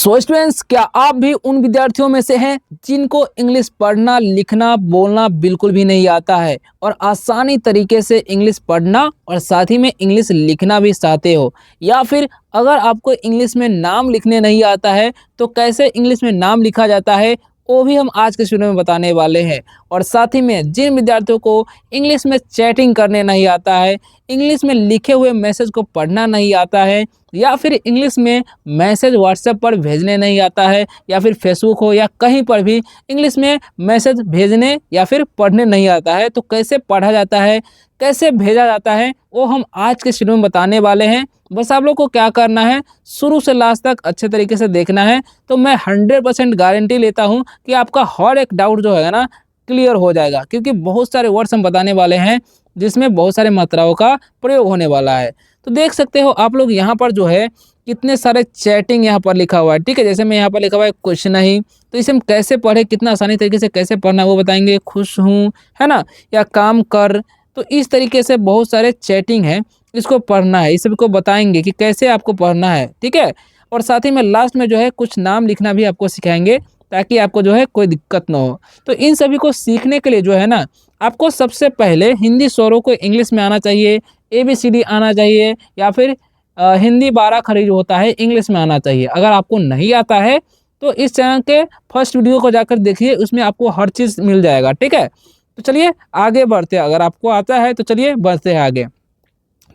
So students, क्या आप भी उन विद्यार्थियों में से हैं जिनको इंग्लिश पढ़ना, लिखना, बोलना बिल्कुल भी नहीं आता है और आसानी तरीके से इंग्लिश पढ़ना और साथ ही में इंग्लिश लिखना भी चाहते हो? या फिर अगर आपको इंग्लिश में नाम लिखने नहीं आता है तो कैसे इंग्लिश में नाम लिखा जाता है, वो भी हम आज के वीडियो में बताने वाले हैं। और साथ ही में जिन विद्यार्थियों को इंग्लिश में चैटिंग करने नहीं आता है, इंग्लिश में लिखे हुए मैसेज को पढ़ना नहीं आता है, या फिर इंग्लिश में मैसेज व्हाट्सएप पर भेजने नहीं आता है, या फिर फेसबुक हो या कहीं पर भी इंग्लिश में मैसेज भेजने या फिर पढ़ने नहीं आता है, तो कैसे पढ़ा जाता है, कैसे भेजा जाता है, वो हम आज के वीडियो में बताने वाले हैं। बस आप लोग को क्या करना है, शुरू से लास्ट तक अच्छे तरीके से देखना है, तो मैं 100% गारंटी लेता हूँ कि आपका हर एक डाउट जो है ना क्लियर हो जाएगा, क्योंकि बहुत सारे वर्ड्स हम बताने वाले हैं जिसमें बहुत सारे मात्राओं का प्रयोग होने वाला है। तो देख सकते हो आप लोग यहाँ पर जो है कितने सारे चैटिंग यहाँ पर लिखा हुआ है, ठीक है। जैसे मैं यहाँ पर लिखा हुआ है कुछ नहीं, तो इसे हम कैसे पढ़े, कितना आसानी तरीके से कैसे पढ़ना है वो बताएंगे। खुश हूँ, है ना, या काम कर, तो इस तरीके से बहुत सारे चैटिंग है, इसको पढ़ना है, इस सबको बताएंगे कि कैसे आपको पढ़ना है, ठीक है। और साथ ही में लास्ट में जो है कुछ नाम लिखना भी आपको सिखाएंगे, ताकि आपको जो है कोई दिक्कत ना हो। तो इन सभी को सीखने के लिए जो है ना, आपको सबसे पहले हिंदी स्वरों को इंग्लिश में आना चाहिए, ABCD आना चाहिए, या फिर हिंदी 12 खड़ी जो होता है इंग्लिश में आना चाहिए। अगर आपको नहीं आता है तो इस चैनल के फर्स्ट वीडियो को जाकर देखिए, उसमें आपको हर चीज़ मिल जाएगा, ठीक है। तो चलिए आगे बढ़ते हैं, अगर आपको आता है तो चलिए बढ़ते हैं आगे।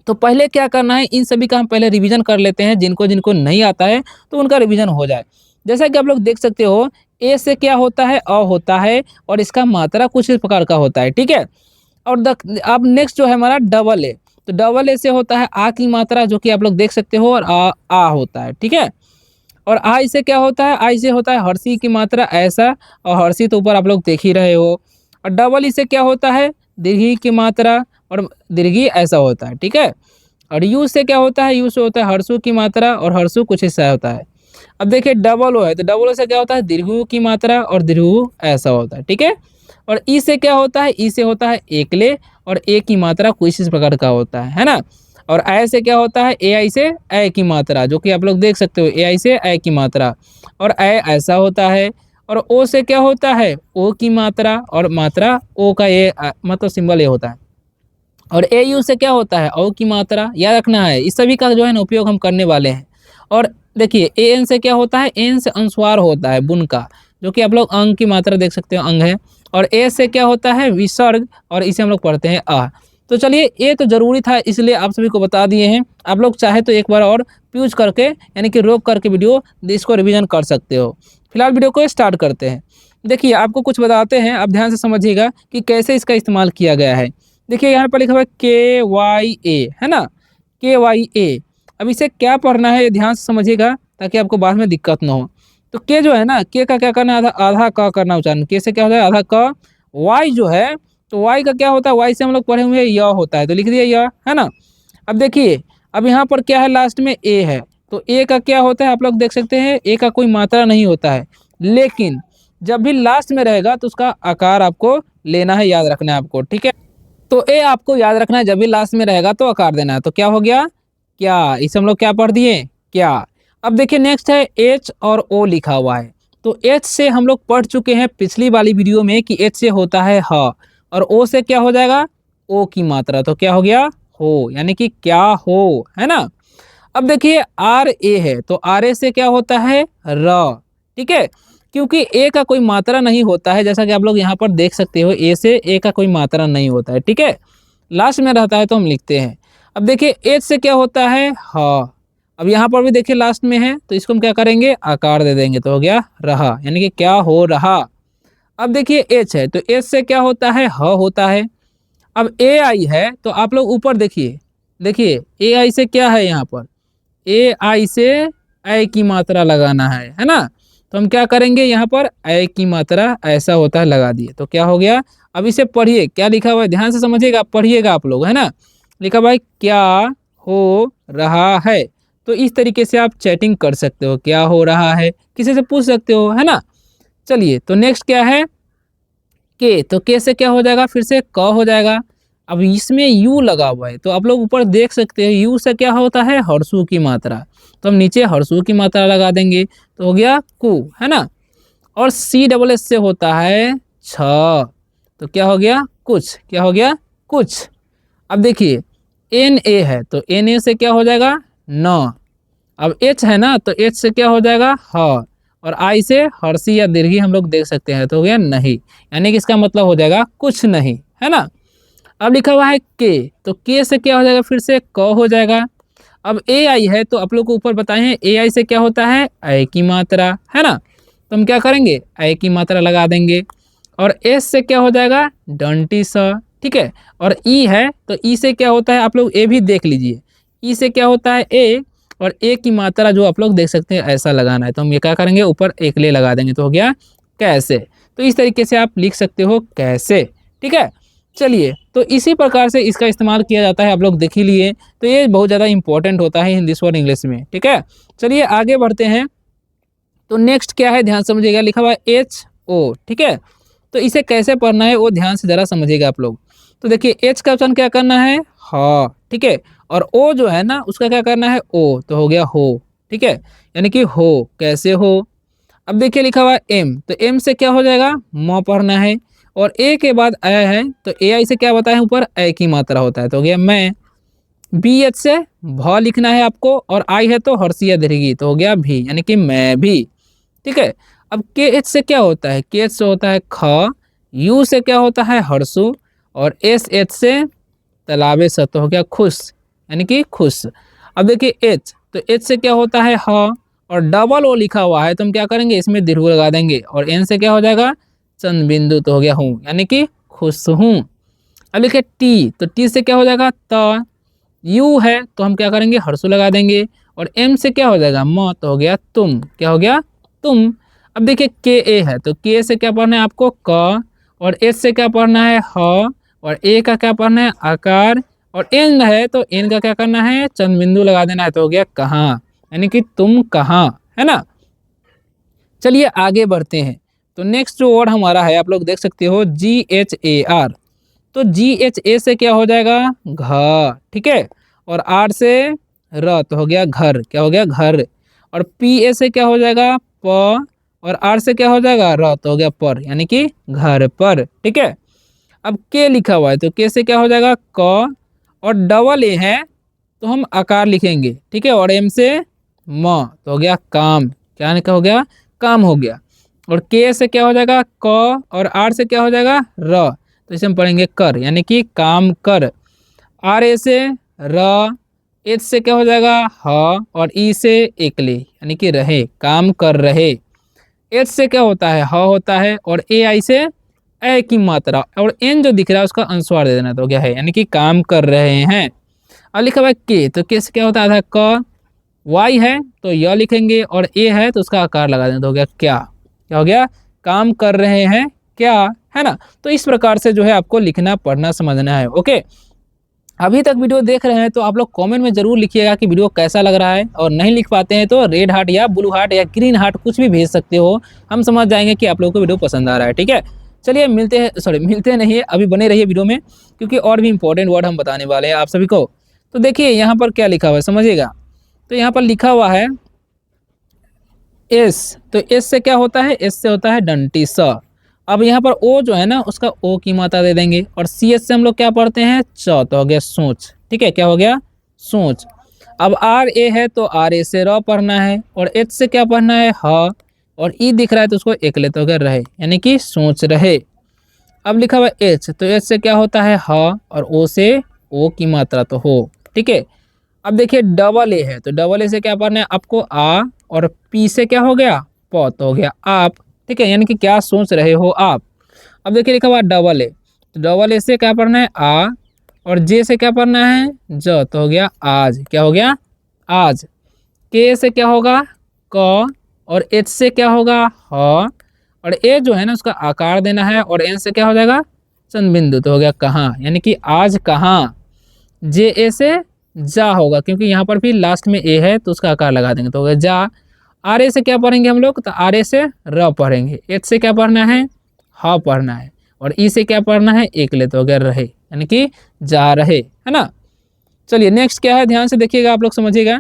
तो पहले क्या करना है, इन सभी का हम पहले रिवीजन कर लेते हैं, जिनको जिनको नहीं आता है तो उनका रिवीजन हो जाए। जैसा कि आप लोग देख सकते हो, ए से क्या होता है, अ होता है, और इसका मात्रा कुछ इस प्रकार का होता है, ठीक है। और अब नेक्स्ट जो है हमारा डबल ए, तो डबल ए से होता है आ की मात्रा, जो कि आप लोग देख सकते हो, और आ होता है, ठीक है। और आई से क्या होता है, आई से होता है हर्षी की मात्रा, ऐसा, और हर्षी तो ऊपर आप लोग देख ही रहे हो। और डबल ई से क्या होता है, दीर्घी की मात्रा, और दीर्घी ऐसा होता है, ठीक है। और यू से क्या होता है, यू से होता है हर्षु की मात्रा, और हर्षु कुछ हिस्सा होता है। अब देखिए डबल ओ है, तो डबल ओ से क्या होता है, दीर्घु की मात्रा, और दीर्घु ऐसा होता है, ठीक है। और ई से क्या होता है, ई से होता है एकले, और ए की मात्रा कुछ इस प्रकार का होता है ना। और आई से क्या होता है, ए आई से ए की मात्रा, जो कि आप लोग देख सकते हो, ए आई से ए की मात्रा, और ए ऐसा होता है। और ओ से क्या होता है, ओ की मात्रा, और मात्रा ओ का ए मतलब सिंबल ए होता है। और ए यू से क्या होता है, औ की मात्रा, याद रखना है, इस सभी का जो है ना उपयोग हम करने वाले हैं। और देखिए ए एन से क्या होता है, एन से अनुस्वार होता है बुन का, जो कि आप लोग अंग की मात्रा देख सकते हो, अंग है। और ए से क्या होता है, विसर्ग, और इसे हम लोग पढ़ते हैं आ। तो चलिए, ये तो जरूरी था इसलिए आप सभी को बता दिए हैं। आप लोग चाहे तो एक बार और प्यूज करके, यानी कि रोक करके वीडियो इसको रिवीजन कर सकते हो। फिलहाल वीडियो को स्टार्ट करते हैं। देखिए आपको कुछ बताते हैं, आप ध्यान से समझिएगा कि कैसे इसका इस्तेमाल किया गया है। देखिए यहाँ पर लिखा हुआ है KYA, है ना, KYA। अब इसे क्या पढ़ना है, ध्यान से समझिएगा, ताकि आपको बाद में दिक्कत ना हो। तो के जो है ना, के का क्या करना है, आधा आधा क करना उच्चारण, के से क्या होता है, आधा क। वाई जो है, तो वाई का क्या होता है, वाई से हम लोग पढ़े हुए हैं य होता है, तो लिख दिया य, है ना। अब देखिए, अब यहाँ पर क्या है, लास्ट में ए है, तो ए का क्या होता है, आप लोग देख सकते हैं, ए का कोई मात्रा नहीं होता है, लेकिन जब भी लास्ट में रहेगा तो उसका आकार आपको लेना है, याद रखना है आपको, ठीक है। तो ए आपको याद रखना है, जब भी लास्ट में रहेगा तो आकार देना है। तो क्या हो गया, क्या, इसे हम लोग क्या पढ़ दिए, क्या। अब देखिए नेक्स्ट है एच और ओ लिखा हुआ है। तो एच से हम लोग पढ़ चुके हैं पिछली वाली वीडियो में कि एच से होता है ह, और ओ से क्या हो जाएगा, ओ की मात्रा, तो क्या हो गया, हो, यानी कि क्या हो, है ना। अब देखिए आर ए है, तो आर ए से क्या होता है, र, ठीक है। क्योंकि ए का कोई मात्रा नहीं होता है, जैसा कि आप लोग यहाँ पर देख सकते हो, ए से ए का कोई मात्रा नहीं होता है, ठीक है। लास्ट में रहता है तो हम लिखते हैं। अब देखिए एच से क्या होता है, ह। अब यहाँ पर भी देखिए लास्ट में है, तो इसको हम क्या करेंगे, आकार दे देंगे, तो हो गया रहा, यानी कि क्या हो रहा। अब देखिए एच है, तो एच से क्या होता है, ह होता है। अब ए आई है, तो आप लोग ऊपर देखिए, देखिए ए आई से क्या है, यहाँ पर ए आई से ए की मात्रा लगाना है ना। तो हम क्या करेंगे, यहाँ पर ए की मात्रा ऐसा होता है, लगा दिए, तो क्या हो गया। अब इसे पढ़िए, क्या लिखा हुआ है, ध्यान से समझिएगा, पढ़िएगा आप लोग, है ना। लिखा हुआ है क्या हो रहा है। तो इस तरीके से आप चैटिंग कर सकते हो, क्या हो रहा है, किसी से पूछ सकते हो, है ना। चलिए, तो नेक्स्ट क्या है, के, तो के से क्या हो जाएगा, फिर से क हो जाएगा। अब इसमें यू लगा हुआ है, तो आप लोग ऊपर देख सकते हैं, यू से क्या होता है, हर्षु की मात्रा, तो हम नीचे हर्षु की मात्रा लगा देंगे, तो हो गया कु, है ना। और सी डबल एस से होता है छ, तो क्या हो गया कुछ, क्या हो गया कुछ। अब देखिए एन ए है तो एन ए से क्या हो जाएगा न, अब एच है ना तो एच से क्या हो जाएगा ह, और आई से हर्षी या दीर्घी हम लोग देख सकते हैं, तो हो गया नहीं, यानी कि इसका मतलब हो जाएगा कुछ नहीं, है ना। अब लिखा हुआ है के, तो के से क्या हो जाएगा फिर से क हो जाएगा। अब ए आई है तो आप लोग को ऊपर बताए हैं ए आई से क्या होता है ऐ की मात्रा, है ना, तो हम क्या करेंगे ऐ की मात्रा लगा देंगे। और एस से क्या हो जाएगा डंटी स, ठीक है। और ई है तो ई से क्या होता है आप लोग ए भी देख लीजिए, ई से क्या होता है ए, और ए की मात्रा जो आप लोग देख सकते हैं ऐसा लगाना है, तो हम ये क्या करेंगे ऊपर एक ले लगा देंगे, तो हो गया कैसे। तो इस तरीके से आप लिख सकते हो कैसे, ठीक है। चलिए तो इसी प्रकार से इसका इस्तेमाल किया जाता है, आप लोग देख ही लिए, तो ये बहुत ज़्यादा इंपॉर्टेंट होता है हिंदी और इंग्लिश में, ठीक है। चलिए आगे बढ़ते हैं। तो नेक्स्ट क्या है ध्यान समझिएगा, लिखा हुआ है एच ओ, ठीक है। तो इसे कैसे पढ़ना है वो ध्यान से ज़रा समझिएगा आप लोग। तो देखिए एच का उच्चारण क्या करना है ह, ठीक है, और ओ जो है ना उसका क्या करना है ओ, तो हो गया हो, ठीक है, यानी कि हो, कैसे हो। अब देखिए लिखा हुआ है एम, तो एम से क्या हो जाएगा म पढ़ना है, और ए के बाद ए है तो ए आई से क्या बताया ऊपर ए की मात्रा होता है, तो हो गया मैं। बी एच से भ लिखना है आपको, और आई है तो हर्षिया दीर्घी, तो हो गया भी, यानी कि मैं भी, ठीक है। अब के एच से क्या होता है, के एच से होता है ख, यू से क्या होता है हर्षु, और एस एच से तालाबे स, तो हो गया खुश, यानी कि खुश। अब देखिए एच, तो एच से क्या होता है ह, और डबल ओ लिखा हुआ है तो हम क्या करेंगे इसमें दीर्घ लगा देंगे, और एन से क्या हो जाएगा चंद बिंदु, तो हो गया हूँ, यानी कि खुश हूँ। अब लिखे टी, तो टी से क्या हो जाएगा त, यू है तो हम क्या करेंगे हर्षु लगा देंगे, और एम से क्या हो जाएगा म, तो हो गया तुम, क्या हो गया तुम। अब देखिए के ए है तो के से क्या पढ़ना है आपको क, और एच से क्या पढ़ना है ह, और ए का क्या पढ़ना है आकार, और एन है तो एन का क्या करना है चंद बिंदु लगा देना है, तो हो गया कहाँ, यानी कि तुम कहाँ, है ना। चलिए आगे बढ़ते हैं। तो नेक्स्ट जो वर्ड हमारा है आप लोग देख सकते हो जी एच ए आर, तो जी एच ए से क्या हो जाएगा घ, ठीक है, और आर से र, तो हो गया घर, क्या हो गया घर। और पी ए से क्या हो जाएगा प, और आर से क्या हो जाएगा र, तो हो गया पर, यानी कि घर पर, ठीक है। अब के लिखा हुआ है तो के से क्या हो जाएगा क, और डबल ए है तो हम आकार लिखेंगे, ठीक है, और एम से म, तो हो गया काम, क्या हो गया काम हो गया। और के से क्या हो जाएगा क, और आर से क्या हो जाएगा र, तो इसे हम पढ़ेंगे कर, यानी कि काम कर। आर ए से र, एच से क्या हो जाएगा ह, और ई से एकले, यानी कि रहे, काम कर रहे। एच से क्या होता है ह होता है, और ए आई से ए की मात्रा, और एन जो दिख रहा है उसका अनुस्वार दे देना, तो क्या है यानी कि काम कर रहे हैं। अब लिखा हुआ है के, तो के से क्या होता है क, वाई है तो य लिखेंगे, और ए है तो उसका आकार लगा देना, तो हो गया क्या, क्या हो गया काम कर रहे हैं क्या, है ना। तो इस प्रकार से जो है आपको लिखना पढ़ना समझना है, ओके। अभी तक वीडियो देख रहे हैं तो आप लोग कमेंट में जरूर लिखिएगा कि वीडियो कैसा लग रहा है, और नहीं लिख पाते हैं तो रेड हार्ट या ब्लू हार्ट या ग्रीन हार्ट कुछ भी भेज सकते हो, हम समझ जाएंगे कि आप लोगों को वीडियो पसंद आ रहा है, ठीक है। चलिए मिलते हैं, सॉरी मिलते नहीं है, अभी बने रहिए वीडियो में, क्योंकि और भी इंपॉर्टेंट वर्ड हम बताने वाले हैं आप सभी को। तो देखिए यहाँ पर क्या लिखा हुआ है समझिएगा, तो यहाँ पर लिखा हुआ है एस, तो एस से क्या होता है एस से होता है डंटी स। अब यहाँ पर ओ जो है ना उसका ओ की मात्रा दे देंगे, और सी एस से हम लोग क्या पढ़ते हैं च, तो हो गया सोच, ठीक है, क्या हो गया सोच। अब आर ए है तो आर ए से र पढ़ना है, और एच से क्या पढ़ना है ह, और ई दिख रहा है तो उसको एक लेते हो गया रहे, यानी कि सोच रहे। अब लिखा हुआ एच, तो एच से क्या होता है ह, और ओ से ओ की मात्रा तो हो, ठीक है। अब देखिए डबल ए है तो डबल ए से क्या पढ़ना है आपको आ, और पी से क्या हो गया प, तो हो गया आप, ठीक है, यानी कि क्या सोच रहे हो आप। अब देखिए लिखा हुआ डबल ए, तो डबल ए से क्या पढ़ना है आ, और जे से क्या पढ़ना है ज, तो हो गया आज, क्या हो गया आज। के से क्या होगा क, और एच से क्या होगा ह, और ए जो है ना उसका आकार देना है, और एन से क्या हो जाएगा चंद बिंदु, तो हो गया कहाँ, यानी कि आज कहाँ। जे ए से जा होगा क्योंकि यहाँ पर भी लास्ट में ए है तो उसका आकार लगा देंगे, तो हो गया जा। आर ए से क्या पढ़ेंगे हम लोग, तो आर ए से र पढ़ेंगे, एच से क्या पढ़ना है ह पढ़ना है, और ई से क्या पढ़ना है एक ले, तो हो गया रहे, यानी कि जा रहे, है ना। चलिए नेक्स्ट क्या है ध्यान से देखिएगा आप लोग समझिएगा।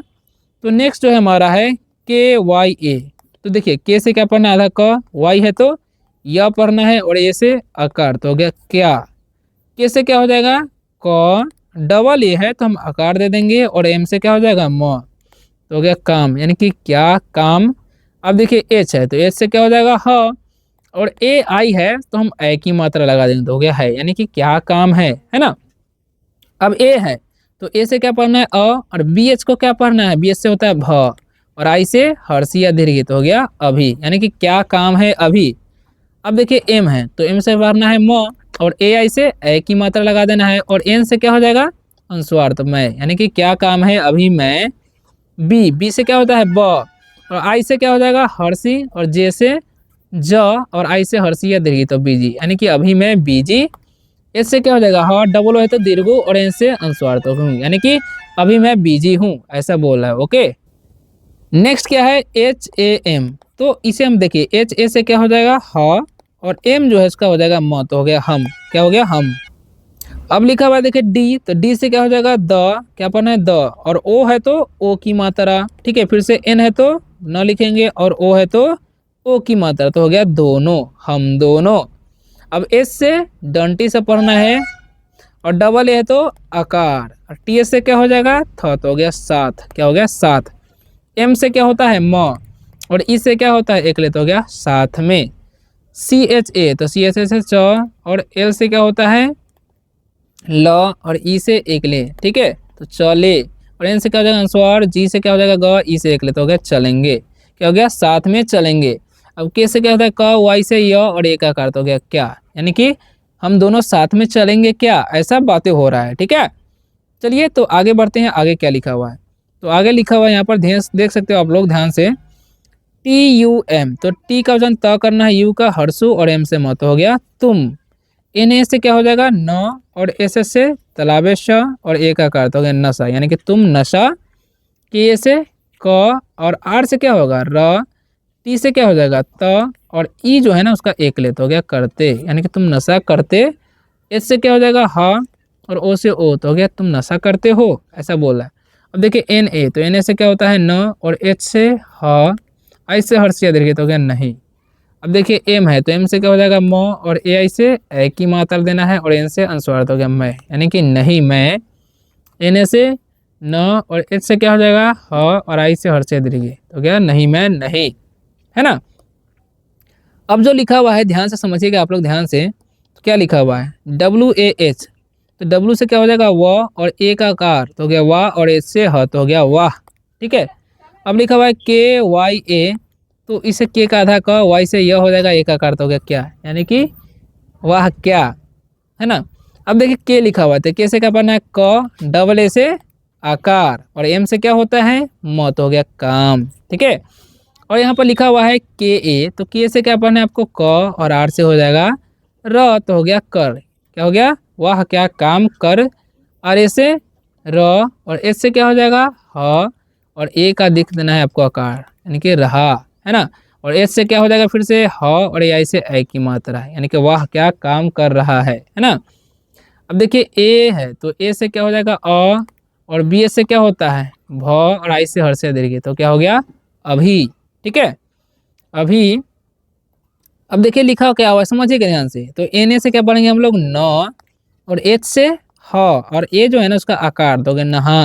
तो नेक्स्ट जो है हमारा है के वाई ए। तो देखिए के से क्या पढ़ना है, आधा क, वाई है तो या पढ़ना है, और ए से आकार, तो हो गया क्या। के से क्या हो जाएगा क, डबल ए है तो हम आकार दे देंगे, और एम से क्या हो जाएगा म, तो हो गया काम, यानी कि क्या काम। अब देखिए एच है तो एच से क्या हो जाएगा ह, और ए आई है तो हम ए की मात्रा लगा देंगे, तो हो गया है, यानी कि क्या काम है ना। अब ए है तो ए से क्या पढ़ना है अ, और बी एच को क्या पढ़ना है, बी एच से होता है भ, और आई से हर्षी या दीर्घ, तो हो गया अभी, यानी कि क्या काम है अभी। अब देखिए एम है तो एम से पढ़ना है म, और ए आई से ए की मात्रा लगा देना है, और एन से क्या हो जाएगा अनुस्वार, तो मैं, यानी कि क्या काम है अभी मैं। बी, बी से क्या होता है ब, और आई से क्या हो जाएगा हर्षी, और जे से ज, और आई से हर्षी या दीर्घ, तो बीजी, यानी कि अभी मैं बीजी। एस से क्या हो जाएगा ह, डबल है तो दीर्घ, और एन से अनुस्वार, तो हूँ, यानी कि अभी मैं बिजी हूँ, ऐसा बोल रहा है। ओके, नेक्स्ट क्या है एच ए एम। तो इसे हम देखिए एच ए से क्या हो जाएगा ह, और एम जो है इसका हो जाएगा म, तो हो गया हम, क्या हो गया हम। अब लिखा हुआ है देखिए डी, तो डी से क्या हो जाएगा द, क्या पढ़ना है द, और ओ है तो ओ की मात्रा, ठीक है। फिर से एन है तो न लिखेंगे, और ओ है तो ओ की मात्रा, तो हो गया दोनों, हम दोनों। अब एस से डंटी से पढ़ना है, और डबल ए है तो आकार, और टी एस से क्या हो जाएगा थ, तो हो गया साथ, क्या हो गया साथ। एम से क्या होता है म, और ई से क्या होता है एकले, तो हो गया साथ में। सी एच ए तो सी एच ए से च, और एल से क्या होता है ल, और ई से एकले, ठीक है, तो चले। और एन से क्या हो जाएगा अनुस्वार, जी से क्या हो जाएगा ग, ई से एकले, तो हो गया चलेंगे, क्या हो गया साथ में चलेंगे। अब के से क्या होता है क, वाई से य, और एक आकार, तो हो गया क्या, यानी कि हम दोनों साथ में चलेंगे क्या, ऐसा बातें हो रहा है, ठीक है। चलिए तो आगे बढ़ते हैं, आगे क्या लिखा हुआ है। तो आगे लिखा हुआ है यहाँ पर ध्यान देख सकते हो आप लोग ध्यान से, टी यू एम। तो टी का वजन त करना है, यू का हर्षु, और एम से मत, हो गया तुम। एन ए से क्या हो जाएगा न, और एस एस से तलाबेश, और ए का कार, तो हो गया नशा, यानी कि तुम नशा। के से क, और आर से क्या होगा र, टी से क्या हो जाएगा त, और ई जो है ना उसका एक ले, तो हो गया करते, यानी कि तुम नशा करते। एस से क्या हो जाएगा ह, और ओ से ओ, तो हो गया तुम नशा करते हो, ऐसा बोला है। अब देखिए एन ए, तो एन ए से क्या होता है न, और एच से ह, आई से हर्षिया दीर्घ, तो हो गया नहीं। अब देखिए एम है तो एम से क्या हो जाएगा म, और ए आई से ए की मात्रा देना है, और एन से अनुस्वार, तो हो गया मैं, यानी कि नहीं मैं। एन ए से न, और एच से क्या हो जाएगा ह, और आई से हर्षिया दीर्घ, तो गया नहीं मैं नहीं, है ना। अब जो लिखा हुआ है ध्यान से समझिएगा आप लोग ध्यान से, तो क्या लिखा हुआ है डब्ल्यू ए एच। तो डब्ल्यू से क्या हो जाएगा व, और ए का कार, तो हो गया वाह, और एच से ह, तो हो गया वाह, ठीक है। अब लिखा हुआ है के वाई ए। तो इसे के का आधा क, वाई से यह हो जाएगा, ए का कार, तो हो गया क्या, यानी कि वाह क्या, है ना। अब देखिए के लिखा हुआ है तो के से क्या पढ़ना है क, डबल ए से आकार, और एम से क्या होता है म, तो हो गया काम, ठीक है। और यहाँ पर लिखा हुआ है के ए। तो के से क्या पढ़ना है आपको क, और आर से हो जाएगा र, तो हो गया कर, क्या हो गया वाह क्या काम कर। और ए से र, और एस से क्या हो जाएगा ह, और ए का दिख देना है आपको आकार, यानी कि रहा, है ना। और एस से क्या हो जाएगा फिर से ह, और ए आई से ए की मात्रा है, यानी कि वाह क्या काम कर रहा है ना। अब देखिए ए है तो ए से क्या हो जाएगा अ, और बी एस से क्या होता है भ, और आई से हर से दीर्घ, तो क्या हो गया अभी, ठीक है अभी। अब देखिए लिखा क्या हुआ है समझिएगा ध्यान से। तो एन ए से क्या पढ़ेंगे हम लोग न, और एच से ह, और ए जो है ना उसका आकार दोगे नहा,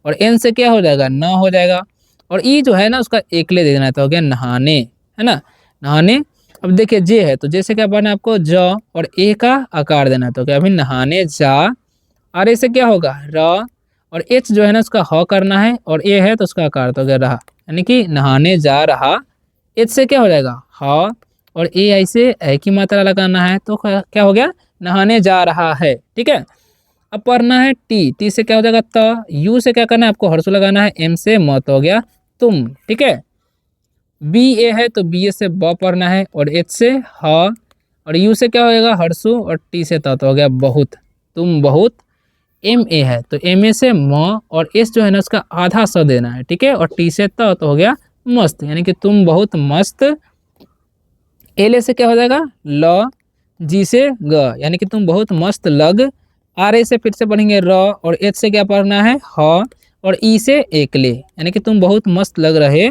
और एन से क्या हो जाएगा न हो जाएगा, और ई जो है ना उसका एकले दे देना है, तो हो गया नहाने, है ना नहाने। अब देखिए जे है तो जे से क्या पढ़ना है आपको ज, और ए का आकार देना है, तो क्या अभी नहाने जा। और ए से क्या होगा र, और एच जो है ना उसका ह करना है, और ए है तो उसका आकार, तो हो गया रहा, यानी कि नहाने जा रहा। एच से क्या हो जाएगा ह, और ए आई से ए की मात्रा लगाना है, तो क्या हो गया नहाने जा रहा है, ठीक है। अब पढ़ना है टी, टी से क्या हो जाएगा त, यू से क्या करना है आपको हर्षु लगाना है, एम से मत, हो गया तुम, ठीक है। बी ए है तो बी ए से ब पढ़ना है, और एच से ह, और यू से क्या हो जाएगा हर्षु, और टी से त, तो हो गया बहुत, तुम बहुत। एम ए है तो एम ए से म, और एस जो है ना उसका आधा स देना है, ठीक है, और टी से त, तो हो गया मस्त, यानी कि तुम बहुत मस्त। एल ए से क्या हो जाएगा ल, जी से ग, यानी कि तुम बहुत मस्त लग। आर ए से फिर से पढ़ेंगे र, और एच से क्या पढ़ना है ह, और ई से एकले, यानी कि तुम बहुत मस्त लग रहे।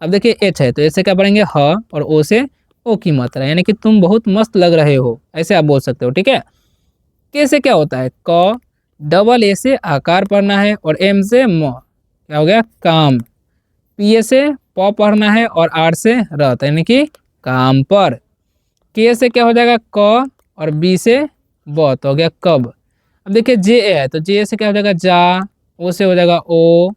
अब देखिए एच है तो ऐसे क्या पढ़ेंगे ह, और ओ से ओ की मात्रा, यानी कि तुम बहुत मस्त लग रहे हो, ऐसे आप बोल सकते हो। ठीक है। के से क्या होता है क, डबल ए से आकार पढ़ना है, और एम से म, क्या हो गया काम। पी ए से प पढ़ना है, और आर से रत, यानी कि काम पर। के से क्या हो जाएगा क, और बी से ब, तो हो गया कब। अब देखिए जे ए है तो जे से क्या हो जाएगा जा, ओ से हो जाएगा ओ,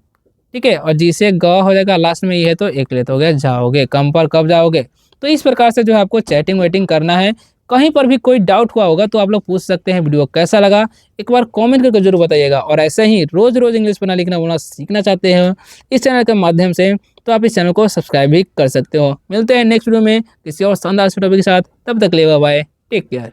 ठीक है, और जी से ग हो जाएगा, लास्ट में ये है तो एकले, तो हो गया जाओगे, कम पर कब जाओगे। तो इस प्रकार से जो है आपको चैटिंग वेटिंग करना है। कहीं पर भी कोई डाउट हुआ होगा तो आप लोग पूछ सकते हैं। वीडियो कैसा लगा एक बार कमेंट करके जरूर बताइएगा, और ऐसे ही रोज रोज इंग्लिश पढ़ना लिखना बोलना सीखना चाहते हैं इस चैनल के माध्यम से, तो आप इस चैनल को सब्सक्राइब भी कर सकते हो। मिलते हैं नेक्स्ट वीडियो में किसी और शानदार टॉपिक के साथ, तब तक के लिए बाय बाय, टेक केयर।